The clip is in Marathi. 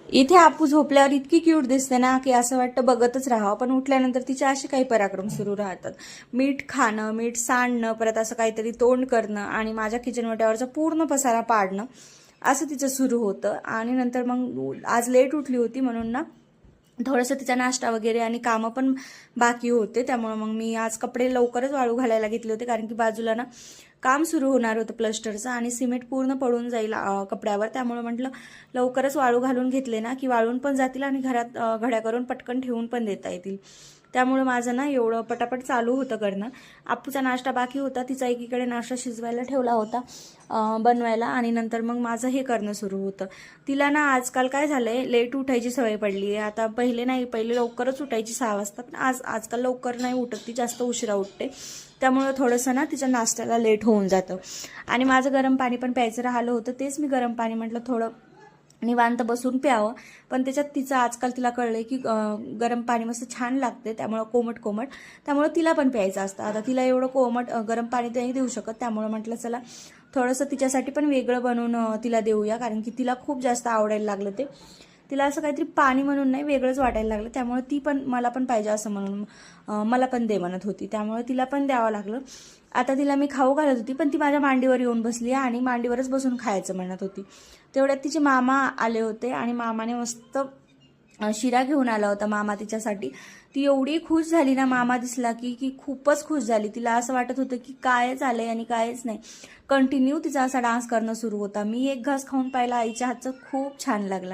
इथे आपू झोपल्यावर इतकी क्यूट दिसते ना की असं वाटतं बघतच राहावं, पण उठल्यानंतर तिचे असे काही पराक्रम सुरू राहतात. मीठ खाणं, मीठ सांडणं, परत असं काहीतरी तोंड करणं आणि माझ्या किचन वाट्यावरचा पूर्ण पसारा पाडणं असं तिचं सुरू होतं. आणि नंतर मग आज लेट उठली होती म्हणून ना थोडंसं तिचा नाश्ता वगैरे आणि कामं पण बाकी होते, त्यामुळे मग मी आज कपडे लवकरच वाळू घालायला घेतले होते, कारण की बाजूला ना काम सुरू होणार होतं प्लस्टरचं आणि सिमेंट पूर्ण पडून जाईल कपड्यावर. त्यामुळे म्हटलं लवकरच वाळू घालून घेतले ना की वाळून पण जातील आणि घरात घड्या करून पटकन ठेवून पण देता येतील. त्यामुळे माझं ना एवढं पटापट चालू होतं करणं. आपूचा नाश्ता बाकी होता, तिचा एकीकडे नाश्ता शिजवायला ठेवला होता बनवायला, आणि नंतर मग माझं हे करणं सुरू होतं. तिला ना आजकाल काय झालंय, लेट उठायची सवय पडली आहे. आता पहिले लवकरच उठायची 6 वाजता, पण आजकाल लवकर नाही उठत ती, जास्त उशिरा उठते. त्यामुळे थोडंसं ना तिच्या नाश्त्याला लेट होऊन जातं. आणि माझं गरम पाणी पण प्यायचं राहिलं होतं, तेच मी गरम पाणी म्हटलं थोडं निवांत बसून प्यावं. पण त्याच्यात तिचं आजकाल तिला कळलंय की गरम पाणी मस्त छान लागते, त्यामुळं कोमट कोमट, त्यामुळं तिला पण प्यायचं असतं. आता तिला एवढं कोमट गरम पाणी नाही देऊ शकत, त्यामुळं म्हटलं चला थोडंसं तिच्यासाठी पण वेगळं बनवून तिला देऊया, कारण की तिला खूप जास्त आवडायला लागलं ते. तिला असं काहीतरी पाणी म्हणून नाही, वेगळंच वाटायला लागलं. त्यामुळे ती पण मला पण पाहिजे असं म्हणून मला पण दे म्हणत होती, त्यामुळे तिला पण द्यावं लागलं. आता तिला मी खाऊ घालत होती, पण ती माझ्या मांडीवर येऊन बसली आणि मांडीवरच बसून खायचं म्हणत होती. तेवढ्यात तिचे मामा आले होते आणि मामाने मस्त शिरा घेऊन आला होता मामा तिच्यासाठी. ती एवढी खुश झाली ना मामा दिसला की खूपच खुश झाली. तिला असं वाटत होतं की काय झालंय आणि कायच नाही. कंटिन्यू तिचा असा डान्स करणं सुरू होता. मी एक घास खाऊन पाहिला, आईच्या हातचं खूप छान लागला.